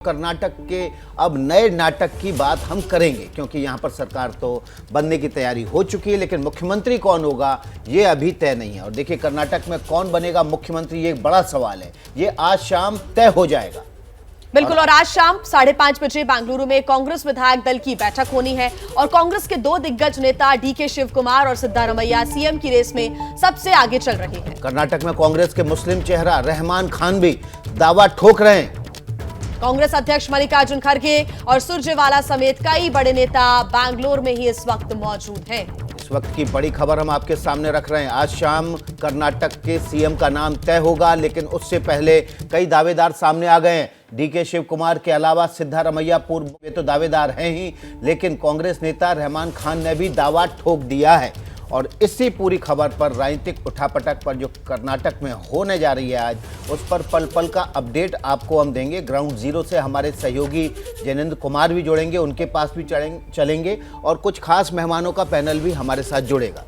कर्नाटक के अब नए नाटक की बात हम करेंगे क्योंकि यहाँ पर सरकार तो बनने की तैयारी हो चुकी है, लेकिन मुख्यमंत्री कौन होगा ये अभी तय नहीं है। और देखिए कर्नाटक में कौन बनेगा मुख्यमंत्री, ये एक बड़ा सवाल है। ये आज शाम तय हो जाएगा। बिल्कुल। और आज शाम 5:30 बजे बेंगलुरु में कांग्रेस विधायक दल की बैठक होनी है और कांग्रेस के दो दिग्गज नेता डीके शिव कुमार और सिद्धारमैया सीएम की रेस में सबसे आगे चल रहे हैं। कर्नाटक में कांग्रेस के मुस्लिम चेहरा रहमान खान भी दावा ठोक रहे हैं। कांग्रेस अध्यक्ष मल्लिकार्जुन खड़गे और सुरजेवाला समेत कई बड़े नेता बैंगलोर में ही इस वक्त मौजूद हैं। इस वक्त की बड़ी खबर हम आपके सामने रख रहे हैं। आज शाम कर्नाटक के सीएम का नाम तय होगा, लेकिन उससे पहले कई दावेदार सामने आ गए हैं। डीके शिव कुमार के अलावा सिद्धारमैया पूर्व में तो दावेदार हैं ही, लेकिन कांग्रेस नेता रहमान खान ने भी दावा ठोक दिया है। और इसी पूरी खबर पर, राजनीतिक उठापटक पर जो कर्नाटक में होने जा रही है आज, उस पर पल पल का अपडेट आपको हम देंगे। ग्राउंड जीरो से हमारे सहयोगी जैनेंद्र कुमार भी जुड़ेंगे, उनके पास भी चलेंगे और कुछ खास मेहमानों का पैनल भी हमारे साथ जुड़ेगा।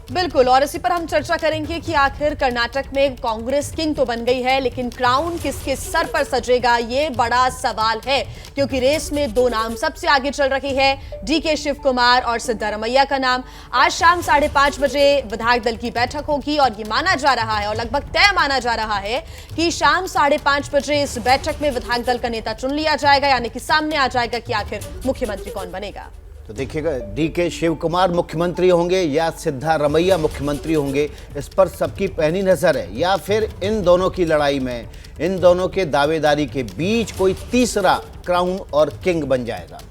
बिल्कुल। और इसी पर हम चर्चा करेंगे कि आखिर कर्नाटक में कांग्रेस किंग तो बन गई है, लेकिन क्राउन किसके सर पर सजेगा ये बड़ा सवाल है, क्योंकि रेस में दो नाम सबसे आगे चल रही है, डीके शिव कुमार और सिद्धारमैया का नाम। आज शाम 5:30 बजे विधायक दल की बैठक होगी और ये माना जा रहा है और लगभग तय माना जा रहा है कि शाम 5:30 बजे इस बैठक में विधायक दल का नेता चुन लिया जाएगा, यानी कि सामने आ जाएगा कि आखिर मुख्यमंत्री कौन बनेगा। तो देखिएगा, डीके शिव कुमार मुख्यमंत्री होंगे या सिद्धारमैया मुख्यमंत्री होंगे, इस पर सबकी पैनी नजर है। या फिर इन दोनों की लड़ाई में, इन दोनों के दावेदारी के बीच कोई तीसरा क्राउन और किंग बन जाएगा।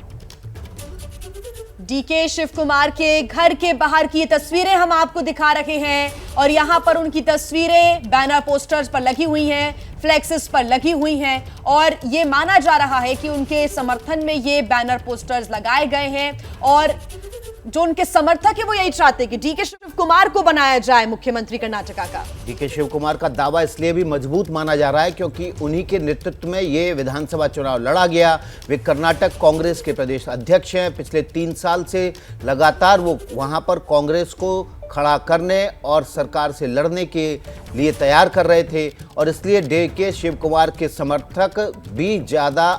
डीके शिव कुमार के घर के बाहर की ये तस्वीरें हम आपको दिखा रहे हैं और यहां पर उनकी तस्वीरें बैनर पोस्टर्स पर लगी हुई हैं, फ्लेक्सेस पर लगी हुई हैं और ये माना जा रहा है कि उनके समर्थन में ये बैनर पोस्टर्स लगाए गए हैं और जो उनके समर्थक है वो यही चाहते हैं कि डीके शिव कुमार को बनाया जाए मुख्यमंत्री कर्नाटका का। डीके शिव कुमार का दावा इसलिए भी मजबूत माना जा रहा है क्योंकि उन्हीं के नेतृत्व में ये विधानसभा चुनाव लड़ा गया। वे कर्नाटक कांग्रेस के प्रदेश अध्यक्ष हैं। पिछले 3 साल से लगातार वो वहां पर कांग्रेस को खड़ा करने और सरकार से लड़ने के लिए तैयार कर रहे थे और इसलिए डीके शिव कुमार के समर्थक भी ज़्यादा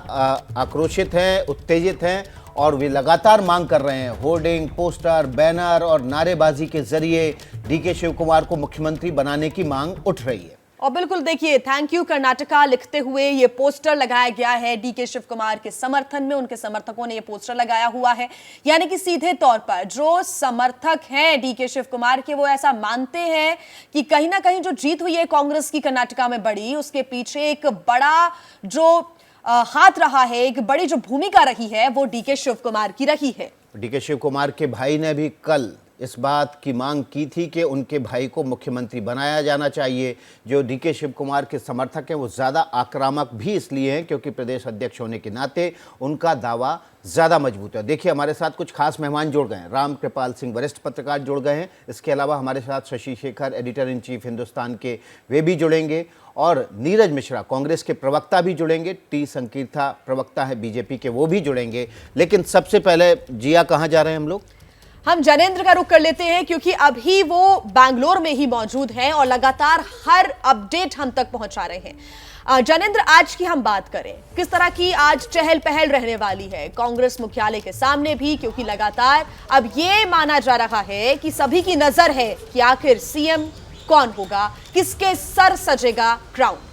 आक्रोशित हैं, उत्तेजित हैं और वे लगातार मांग कर रहे हैं। होर्डिंग, पोस्टर, बैनर और नारेबाजी के जरिए डीके शिव कुमार को मुख्यमंत्री बनाने की मांग उठ रही है। और बिल्कुल देखिए, थैंक यू कर्नाटका लिखते हुए ये पोस्टर लगाया गया है डीके शिव कुमार के समर्थन में। उनके समर्थकों ने ये पोस्टर लगाया हुआ है, यानी कि सीधे तौर पर जो समर्थक हैं डीके शिव कुमार के, वो ऐसा मानते हैं कि कहीं ना कहीं जो जीत हुई है कांग्रेस की कर्नाटका में बड़ी, उसके पीछे एक बड़ा जो हाथ रहा है, एक बड़ी जो भूमिका रही है, वो डीके शिव कुमार की रही है। डीके शिव कुमार के भाई ने भी कल इस बात की मांग की थी कि उनके भाई को मुख्यमंत्री बनाया जाना चाहिए। जो डीके शिव कुमार के समर्थक हैं वो ज़्यादा आक्रामक भी इसलिए हैं क्योंकि प्रदेश अध्यक्ष होने के नाते उनका दावा ज़्यादा मजबूत है। देखिए, हमारे साथ कुछ खास मेहमान जुड़ गए हैं। राम कृपाल सिंह वरिष्ठ पत्रकार जुड़ गए हैं। इसके अलावा हमारे साथ Shashi Shekhar editor in chief Hindustan के, वे भी जुड़ेंगे और नीरज मिश्रा कांग्रेस के प्रवक्ता भी जुड़ेंगे। टी संकीर्था प्रवक्ता है बीजेपी के, वो भी जुड़ेंगे। लेकिन सबसे पहले जिया, कहाँ जा रहे हैं हम लोग? हम जैनेंद्र का रुख कर लेते हैं क्योंकि अभी वो बैंगलोर में ही मौजूद हैं और लगातार हर अपडेट हम तक पहुंचा रहे हैं। जैनेंद्र, आज की हम बात करें, किस तरह की आज चहल पहल रहने वाली है कांग्रेस मुख्यालय के सामने भी, क्योंकि लगातार अब ये माना जा रहा है कि सभी की नजर है कि आखिर सीएम कौन होगा, किसके सर सजेगा क्राउन।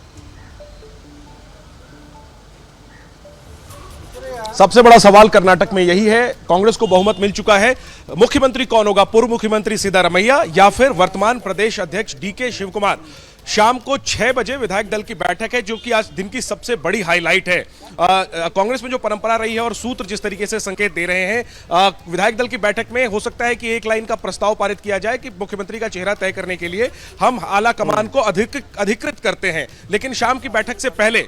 सबसे बड़ा सवाल कर्नाटक में यही है। कांग्रेस को बहुमत मिल चुका है, मुख्यमंत्री कौन होगा, पूर्व मुख्यमंत्री सिद्धारमैया या फिर वर्तमान प्रदेश अध्यक्ष डीके शिव कुमार। शाम को 6 बजे विधायक दल की बैठक है, जो कि आज दिन की सबसे बड़ी हाईलाइट है। कांग्रेस में जो परंपरा रही है और सूत्र जिस तरीके से संकेत दे रहे हैं, विधायक दल की बैठक में हो सकता है कि एक लाइन का प्रस्ताव पारित किया जाए कि मुख्यमंत्री का चेहरा तय करने के लिए हम आला कमान को अधिकृत करते हैं। लेकिन शाम की बैठक से पहले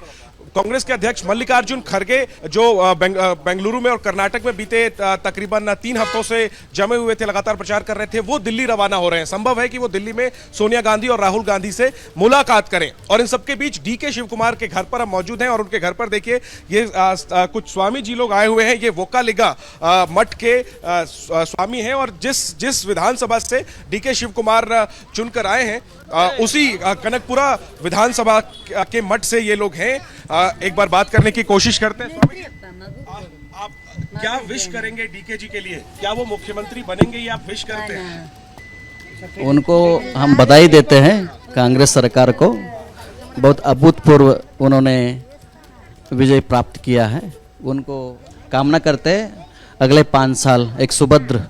कांग्रेस के अध्यक्ष मल्लिकार्जुन खड़गे, जो बेंगलुरु में और कर्नाटक में बीते तकरीबन 3 हफ्तों से जमे हुए थे, लगातार प्रचार कर रहे थे, वो दिल्ली रवाना हो रहे हैं। संभव है कि वो दिल्ली में सोनिया गांधी और राहुल गांधी से मुलाकात करें और इन सबके बीच डीके शिव कुमार के घर पर हम मौजूद हैं और उनके घर पर देखिए ये कुछ स्वामी जी लोग आए हुए हैं। ये वोकालिगा मठ के स्वामी हैं और जिस विधानसभा से डीके शिव कुमार चुनकर आए हैं, उसी कनकपुरा विधानसभा के मठ से ये लोग हैं। एक बार बात करने की कोशिश करते हैं। स्वामी जी, आप क्या विश करेंगे डीके जी के लिए? क्या वो मुख्यमंत्री बनेंगे या आप विश करते हैं? उनको हम बधाई देते हैं, कांग्रेस सरकार को बहुत अभूतपूर्व उन्होंने विजय प्राप्त किया है। उनको कामना करते हैं अगले 5 साल एक सुभद्र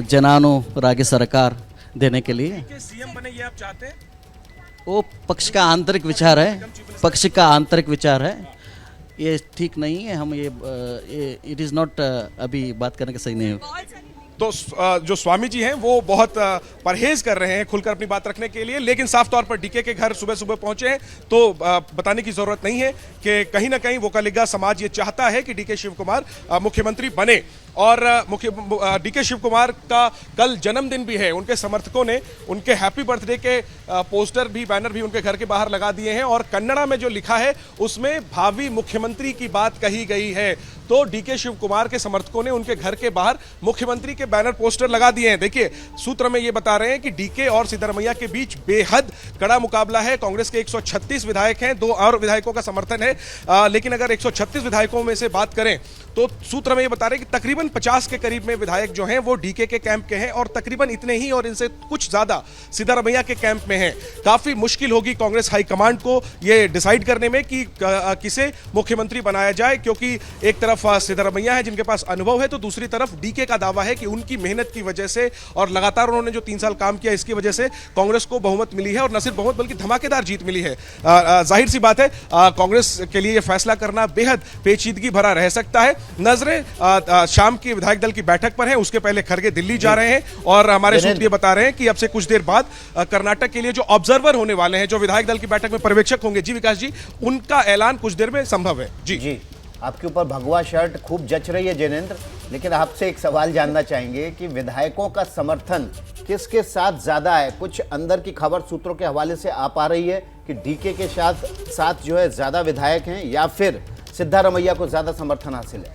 जनानुरागी सरकार देने के लिए। सीएम बने ये आप चाहते हैं? वो पक्ष का आंतरिक विचार है, पक्ष का आंतरिक विचार है, ये ठीक नहीं है। हम ये इट इज़ नॉट अभी बात करने का सही नहीं है। तो जो स्वामी जी हैं वो बहुत परहेज कर रहे हैं खुलकर अपनी बात रखने के लिए, लेकिन साफ तौर पर डीके के घर सुबह सुबह पहुंचे हैं तो बताने की जरूरत नहीं है कि कहीं ना कहीं वोकालिगा समाज ये चाहता है कि डीके शिव कुमार मुख्यमंत्री बने। और डीके शिव कुमार का कल जन्मदिन भी है। उनके समर्थकों ने उनके हैप्पी बर्थडे के पोस्टर भी, बैनर भी उनके घर के बाहर लगा दिए हैं और कन्नड़ा में जो लिखा है उसमें भावी मुख्यमंत्री की बात कही गई है। तो डीके शिव कुमार के समर्थकों ने उनके घर के बाहर मुख्यमंत्री के बैनर पोस्टर लगा दिए हैं। देखिए, सूत्र में ये बता रहे हैं कि डीके और सिद्धरमैया के बीच बेहद कड़ा मुकाबला है। कांग्रेस के 136 विधायक हैं, 2 और विधायकों का समर्थन है, लेकिन अगर 136 विधायकों में से बात करें तो सूत्र में ये बता रहे हैं कि तकरीबन 50 के करीब में विधायक जो हैं वो डीके के कैंप के हैं और तकरीबन इतने ही और इनसे कुछ ज्यादा सिद्धरमैया के कैंप में हैं। काफी मुश्किल होगी कांग्रेस हाईकमांड को ये डिसाइड करने में कि किसे मुख्यमंत्री बनाया जाए, क्योंकि एक तरफ सिद्धरमैया है जिनके पास अनुभव है, तो दूसरी तरफ डीके का दावा है कि उनकी मेहनत की वजह से और लगातार उन्होंने जो 3 साल काम किया इसकी वजह से कांग्रेस को बहुमत मिली है और न सिर्फ बहुमत बल्कि धमाकेदार जीत मिली है। जाहिर सी बात है कांग्रेस के लिए यह फैसला करना बेहद पेचीदगी भरा रह सकता है। नजरें शाम की विधायक दल की बैठक पर है, उसके पहले खरगे दिल्ली जा रहे हैं और हमारे सूत्र ये बता रहे हैं कि अब से कुछ देर बाद कर्नाटक के लिए जो ऑब्जर्वर होने वाले हैं, जो विधायक दल की बैठक में पर्यवेक्षक होंगे, जी विकास जी, उनका ऐलान कुछ देर में संभव है। जी आपके ऊपर भगवा शर्ट खूब जच रही है जैनेंद्र, लेकिन आपसे एक सवाल जानना चाहेंगे कि विधायकों का समर्थन किसके साथ ज्यादा है? कुछ अंदर की खबर सूत्रों के हवाले से आ पा रही है कि डीके के साथ जो है ज्यादा विधायक हैं या फिर सिद्धरमैया को ज्यादा समर्थन हासिल है?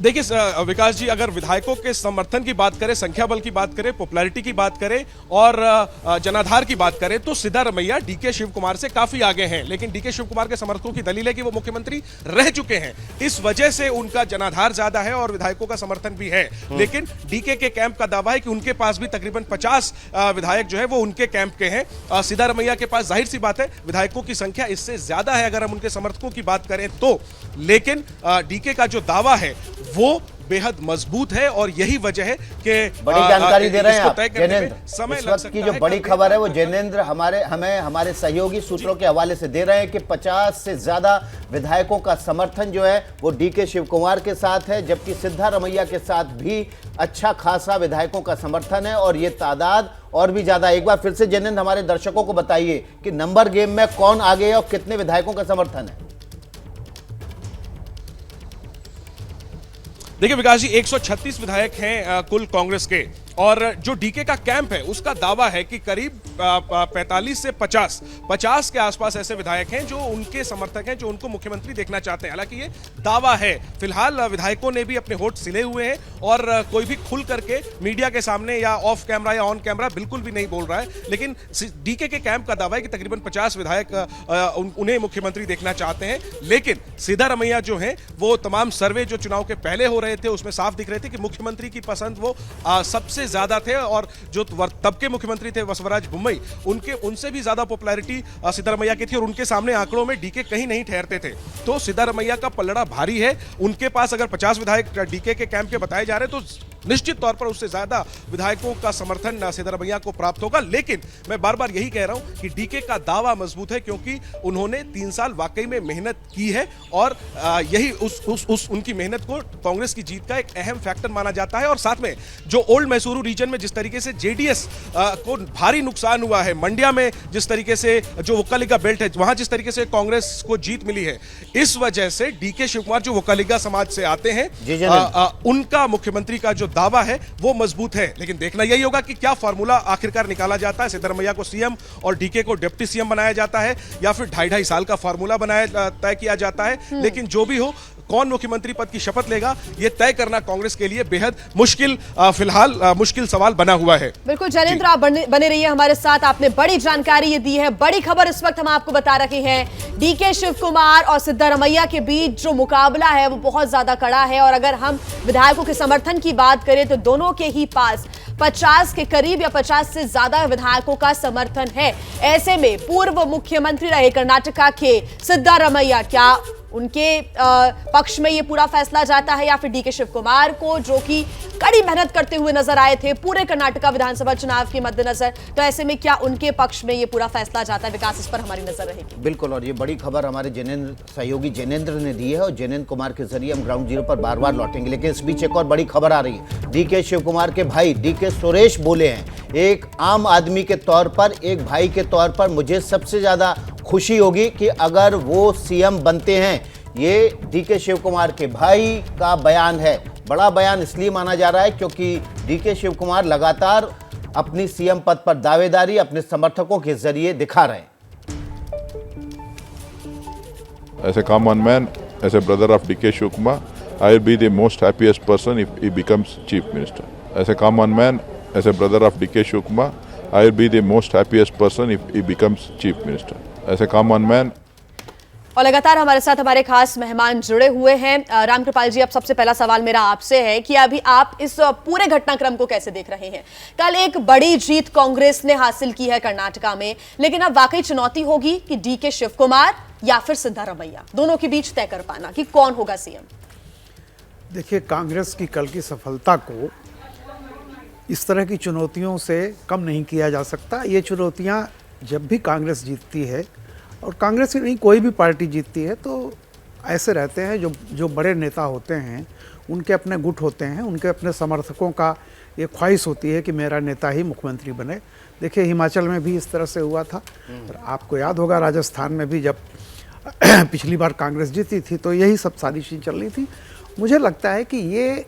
देखिए विकास जी, अगर विधायकों के समर्थन की बात करें, संख्या बल की बात करें, पॉपुलैरिटी की बात करें और जनाधार की बात करें तो सिद्धरमैया डीके शिव कुमार से काफी आगे हैं। लेकिन डीके शिव कुमार के समर्थकों की दलील है कि वो मुख्यमंत्री रह चुके हैं, इस वजह से उनका जनाधार ज्यादा है और विधायकों का समर्थन भी है। लेकिन डीके के कैंप का दावा है कि उनके पास भी तकरीबन 50 विधायक जो है वो उनके कैंप के हैं। सिद्धरमैया के पास जाहिर सी बात है विधायकों की संख्या इससे ज्यादा है अगर हम उनके समर्थकों की बात करें तो, लेकिन डीके का जो दावा है वो बेहद मजबूत है और यही वजह है कि बड़ी जानकारी दे रहे हैं आप जैनेंद्र। समय इस वक्त की जो बड़ी खबर है वो जैनेंद्र हमारे सहयोगी सूत्रों के हवाले से दे रहे हैं कि 50 से ज्यादा विधायकों का समर्थन जो है वो डीके शिव कुमार के साथ है, जबकि सिद्धरमैया के साथ भी अच्छा खासा विधायकों का समर्थन है और ये तादाद और भी ज्यादा। एक बार फिर से जैनेंद्र हमारे दर्शकों को बताइए कि नंबर गेम में कौन आगे है और कितने विधायकों का समर्थन है? देखिए विकास जी, 136 विधायक हैं कुल कांग्रेस के और जो डीके का कैंप है उसका दावा है कि करीब 45 से 50 के आसपास ऐसे विधायक हैं जो उनके समर्थक हैं, जो उनको मुख्यमंत्री देखना चाहते हैं। हालांकि ये दावा है, फिलहाल विधायकों ने भी अपने होठ सिले हुए हैं और कोई भी खुल करके मीडिया के सामने या ऑफ कैमरा या ऑन कैमरा बिल्कुल भी नहीं बोल रहा है। लेकिन डीके के कैंप का दावा है कि तकरीबन 50 विधायक उन्हें मुख्यमंत्री देखना चाहते हैं। लेकिन सिद्धरमैया जो है वो तमाम सर्वे जो चुनाव के पहले हो रहे थे उसमें साफ दिख रहे थे कि मुख्यमंत्री की पसंद वो सबसे ज्यादा थे और जो तब के मुख्यमंत्री थे वसवराज बुम्मई, उनसे भी ज्यादा पॉपुलैरिटी सिद्धरमैया की थी और उनके सामने आंकड़ों में डीके कहीं नहीं ठहरते थे। तो सिद्धरमैया का पलड़ा भारी है। उनके पास अगर 50 विधायक डीके के कैंप के बताए जा रहे हैं तो निश्चित तौर पर उससे ज्यादा विधायकों का समर्थन सिद्धरमैया को प्राप्त होगा। लेकिन मैं बार बार यही कह रहा हूं कि डीके का दावा मजबूत है क्योंकि उन्होंने 3 साल वाकई में मेहनत की है और यही उनकी मेहनत को कांग्रेस की जीत का एक अहम फैक्टर माना जाता है। और साथ में जो ओल्ड मैसूरू रीजन में जिस तरीके से जेडीएस को भारी नुकसान हुआ है, मंड्या में जिस तरीके से जो वोकालिगा बेल्ट है वहां जिस तरीके से कांग्रेस को जीत मिली है, इस वजह से डीके शिव कुमार जो वोकालिगा समाज से आते हैं उनका मुख्यमंत्री का जो दावा है वो मजबूत है। लेकिन देखना यही होगा कि क्या फॉर्मूला आखिरकार निकाला जाता है। सिद्धरमैया को सीएम और डीके को डिप्टी सीएम बनाया जाता है या फिर 2.5 साल का फॉर्मूला बनाया तय किया जाता है। लेकिन जो भी हो, कौन मुख्यमंत्री पद की शपथ लेगा ये तय करना कांग्रेस के लिए बेहद मुश्किल, फिलहाल मुश्किल सवाल बना हुआ है। बिल्कुल जैनेंद्र, आप बने रहिए हमारे साथ। आपने बड़ी जानकारी ये दी है। बड़ी खबर इस वक्त हम आपको बता रहे हैं, डीके शिव कुमार और सिद्धरमैया के बीच जो मुकाबला है वो बहुत ज्यादा कड़ा है। और अगर हम विधायकों के समर्थन की बात करें तो दोनों के ही पास 50 के करीब या 50 से ज्यादा विधायकों का समर्थन है। ऐसे में पूर्व मुख्यमंत्री रहे कर्नाटका के सिद्धरमैया, क्या उनके पक्ष में ये पूरा फैसला जाता है या फिर डीके शिव कुमार को, जो कि कड़ी मेहनत करते हुए नजर आए थे पूरे कर्नाटका विधानसभा चुनाव के मद्देनजर, तो ऐसे में क्या उनके पक्ष में ये पूरा फैसला जाता है? विकास, इस पर हमारी नजर रहेगी। बिल्कुल, और ये बड़ी खबर हमारे सहयोगी जैनेंद्र ने दी है और जैनेंद्र कुमार के जरिए हम ग्राउंड जीरो पर बार बार लौटेंगे। लेकिन इस बीच एक और बड़ी खबर आ रही है। डीके शिव कुमार के भाई डीके सुरेश बोले हैं, एक आम आदमी के तौर पर, एक भाई के तौर पर मुझे सबसे ज्यादा खुशी होगी कि अगर वो सीएम बनते हैं। ये डीके शिव कुमार के भाई का बयान है। बड़ा बयान इसलिए माना जा रहा है क्योंकि डीके शिव कुमार लगातार अपनी सीएम पद पर दावेदारी अपने समर्थकों के जरिए दिखा रहे हैं। As a common man, as a brother of DK Shiv Kumar, I will be the most happiest person if he becomes chief minister. As a common man, as a brother of DK Shiv Kumar, I will be the most happiest person if he becomes chief minister. As a common man. और लगातार हमारे साथ हमारे खास मेहमान जुड़े हुए हैं। रामकृपाल जी, अब सबसे पहला सवाल मेरा आपसे है कि अभी आप इस पूरे घटनाक्रम को कैसे देख रहे हैं? कल एक बड़ी जीत कांग्रेस ने हासिल की है कर्नाटका में, लेकिन अब वाकई चुनौती होगी कि डीके शिव कुमार या फिर सिद्धरमैया, दोनों के बीच तय कर पाना कि कौन होगा सीएम। देखिए, कांग्रेस की कल की सफलता को इस तरह की चुनौतियों से कम नहीं किया जा सकता। ये चुनौतियां जब भी कांग्रेस जीतती है, और कांग्रेस ही नहीं कोई भी पार्टी जीतती है, तो ऐसे रहते हैं जो बड़े नेता होते हैं, उनके अपने गुट होते हैं, उनके अपने समर्थकों का ये ख्वाहिश होती है कि मेरा नेता ही मुख्यमंत्री बने। देखिए, हिमाचल में भी इस तरह से हुआ था। आपको याद होगा, राजस्थान में भी जब पिछली बार कांग्रेस जीती थी तो यही सब साजिशें चल रही थी। मुझे लगता है कि ये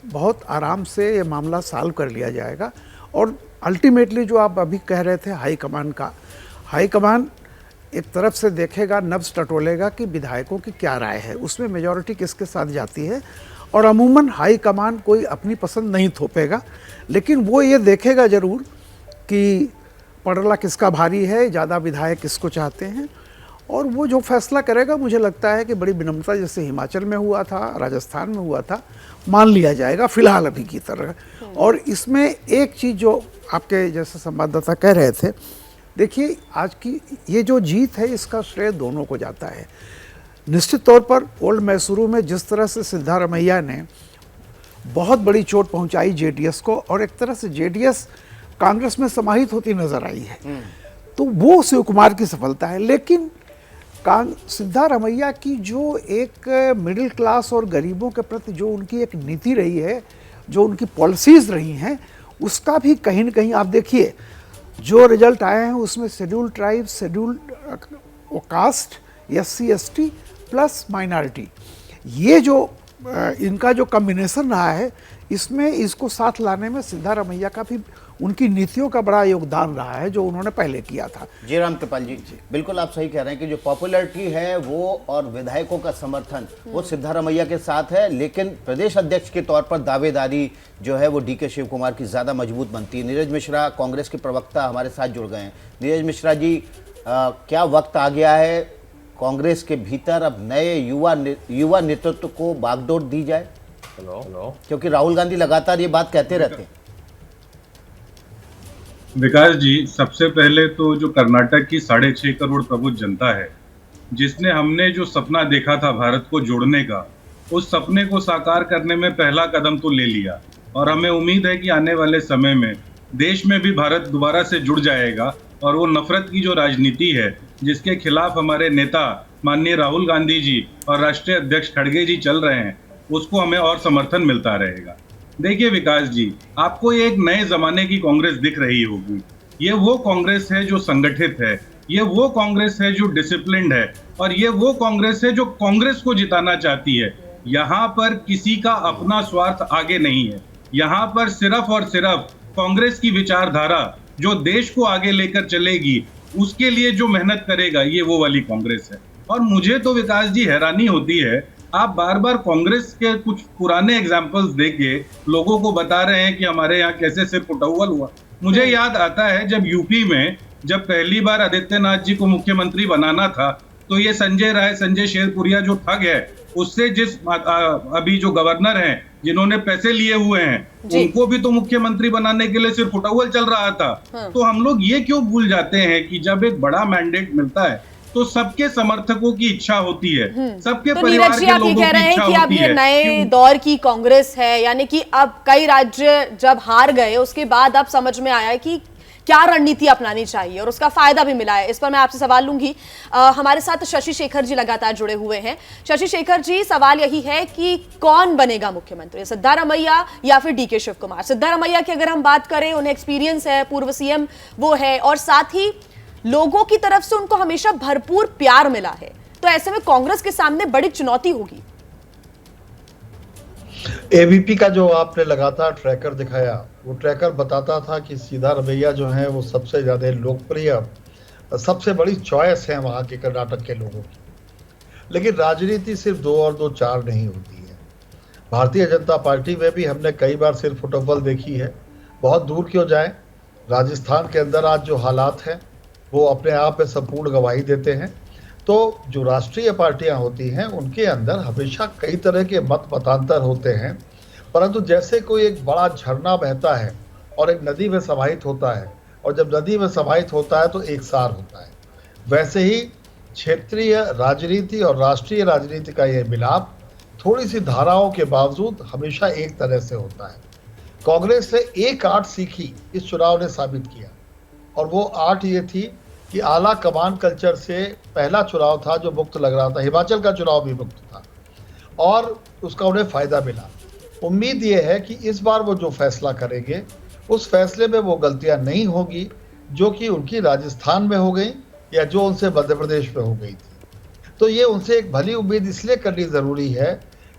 बहुत आराम से ये मामला सॉल्व कर लिया जाएगा। और अल्टीमेटली जो आप अभी कह रहे थे हाईकमान का, हाईकमान एक तरफ से देखेगा, नब्ज टटोलेगा कि विधायकों की क्या राय है, उसमें मेजॉरिटी किसके साथ जाती है। और अमूमन हाईकमान कोई अपनी पसंद नहीं थोपेगा, लेकिन वो ये देखेगा ज़रूर कि पड़ला किसका भारी है, ज़्यादा विधायक किसको चाहते हैं, और वो जो फैसला करेगा, मुझे लगता है कि बड़ी विनम्रता, जैसे हिमाचल में हुआ था, राजस्थान में हुआ था, मान लिया जाएगा फिलहाल अभी की तरह। और इसमें एक चीज़ जो आपके जैसे संवाददाता कह रहे थे, देखिए, आज की ये जो जीत है इसका श्रेय दोनों को जाता है। निश्चित तौर पर ओल्ड मैसूरू में जिस तरह से सिद्धरमैया ने बहुत बड़ी चोट पहुंचाई जेडीएस को, और एक तरह से जेडीएस कांग्रेस में समाहित होती नजर आई है, तो वो शिव कुमार की सफलता है। लेकिन सिद्धरमैया की जो एक मिडिल क्लास और गरीबों के प्रति जो उनकी एक नीति रही है, जो उनकी पॉलिसीज रही हैं, उसका भी कहीं न कहीं आप देखिए जो रिजल्ट आए हैं उसमें scheduled tribe, scheduled caste, SC ST plus minority, ये जो इनका जो कॉम्बिनेशन रहा है, इसमें इसको साथ लाने में सिद्धरमैया का भी, उनकी नीतियों का बड़ा योगदान रहा है जो उन्होंने पहले किया था। जी रामकृपाल जी, बिल्कुल आप सही कह रहे हैं कि जो पॉपुलैरिटी है वो और विधायकों का समर्थन वो सिद्धरमैया के साथ है, लेकिन प्रदेश अध्यक्ष के तौर पर दावेदारी जो है वो डीके शिव कुमार की ज़्यादा मजबूत बनती है। नीरज मिश्रा, कांग्रेस के प्रवक्ता, हमारे साथ जुड़ गए हैं। नीरज मिश्रा जी, क्या वक्त आ गया है कांग्रेस के भीतर अब नए युवा नेतृत्व को बागडोर दी जाए? हेलो, क्योंकि राहुल गांधी लगातार ये बात कहते रहते हैं। विकास जी, सबसे पहले तो जो कर्नाटक की 6.5 करोड़ प्रबुद्ध जनता है, जिसने हमने जो सपना देखा था भारत को जोड़ने का, उस सपने को साकार करने में पहला कदम तो ले लिया, और हमें उम्मीद है कि आने वाले समय में देश में भी भारत दोबारा से जुड़ जाएगा। और वो नफरत की जो राजनीति है, जिसके खिलाफ हमारे नेता माननीय राहुल गांधी जी और राष्ट्रीय अध्यक्ष खड़गे जी चल रहे हैं, उसको हमें और समर्थन मिलता रहेगा। देखिए विकास जी, आपको एक नए जमाने की कांग्रेस दिख रही होगी। ये वो कांग्रेस है जो संगठित है, ये वो कांग्रेस है जो डिसिप्लिन्ड है, और ये वो कांग्रेस है जो कांग्रेस को जिताना चाहती है। यहाँ पर किसी का अपना स्वार्थ आगे नहीं है। यहाँ पर सिर्फ और सिर्फ कांग्रेस की विचारधारा जो देश को आगे लेकर चलेगी, उसके लिए जो मेहनत करेगा, ये वो वाली कांग्रेस है। और मुझे तो विकास जी हैरानी होती है, आप बार बार कांग्रेस के कुछ पुराने एग्जाम्पल्स देके लोगों को बता रहे हैं कि हमारे यहाँ कैसे सिर्फ उटौवल हुआ। मुझे याद आता है जब यूपी में जब पहली बार आदित्यनाथ जी को मुख्यमंत्री बनाना था, तो ये संजय राय, संजय शेरपुरिया जो ठग है, उससे जिस अभी जो गवर्नर हैं जिन्होंने पैसे लिए हुए हैं, उनको भी तो मुख्यमंत्री बनाने के लिए सिर्फ उटौवल चल रहा था। तो हम लोग ये क्यों भूल जाते हैं कि जब एक बड़ा मैंडेट मिलता है तो सबके समर्थकों की इच्छा होती है, सबके तो परिवार नीरज जी, के आप ये लोगों कह रहे की हैं इच्छा कि अब होती ये है। नए दौर की कांग्रेस है, यानी कि अब कई राज्य जब हार गए उसके बाद अब समझ में आया कि क्या रणनीति अपनानी चाहिए और उसका फायदा भी मिला है। इस पर मैं आपसे सवाल लूंगी। हमारे साथ शशि शेखर जी लगातार जुड़े हुए हैं। शशि शेखर जी, सवाल यही है कि कौन बनेगा मुख्यमंत्री, सिद्धारमैया या फिर डीके शिव कुमार? सिद्धारमैया की अगर हम बात करें, उन्हें एक्सपीरियंस है, पूर्व सीएम वो है, और साथ ही लोगों की तरफ से उनको हमेशा भरपूर प्यार मिला है, तो ऐसे में कांग्रेस के सामने बड़ी चुनौती होगी। एबीपी का जो आपने लगातार ट्रैकर दिखाया, वो ट्रैकर बताता था कि सिद्धारमैया जो है वो सबसे ज्यादा लोकप्रिय, सबसे बड़ी चॉइस है वहां के कर्नाटक के लोगों की। लेकिन राजनीति सिर्फ 2 और 2 4 नहीं होती है। भारतीय जनता पार्टी में भी हमने कई बार सिर्फ फुटबॉल देखी है। बहुत दूर क्यों जाए, राजस्थान के अंदर आज जो हालात हैं वो अपने आप में संपूर्ण गवाही देते हैं। तो जो राष्ट्रीय पार्टियां होती हैं उनके अंदर हमेशा कई तरह के मतांतर होते हैं, परंतु जैसे कोई एक बड़ा झरना बहता है और एक नदी में समाहित होता है, और जब नदी में समाहित होता है तो एक सार होता है, वैसे ही क्षेत्रीय राजनीति और राष्ट्रीय राजनीति का यह मिलाप थोड़ी सी धाराओं के बावजूद हमेशा एक तरह से होता है। कांग्रेस से एक आर्ट सीखी इस चुनाव ने साबित किया, और वो आर्ट ये थी कि आला कमान कल्चर से पहला चुनाव था जो मुक्त लग रहा था। हिमाचल का चुनाव भी मुक्त था और उसका उन्हें फायदा मिला। उम्मीद ये है कि इस बार वो जो फैसला करेंगे उस फैसले में वो गलतियां नहीं होगी जो कि उनकी राजस्थान में हो गई या जो उनसे मध्य प्रदेश में हो गई थी। तो ये उनसे एक भली उम्मीद इसलिए करनी जरूरी है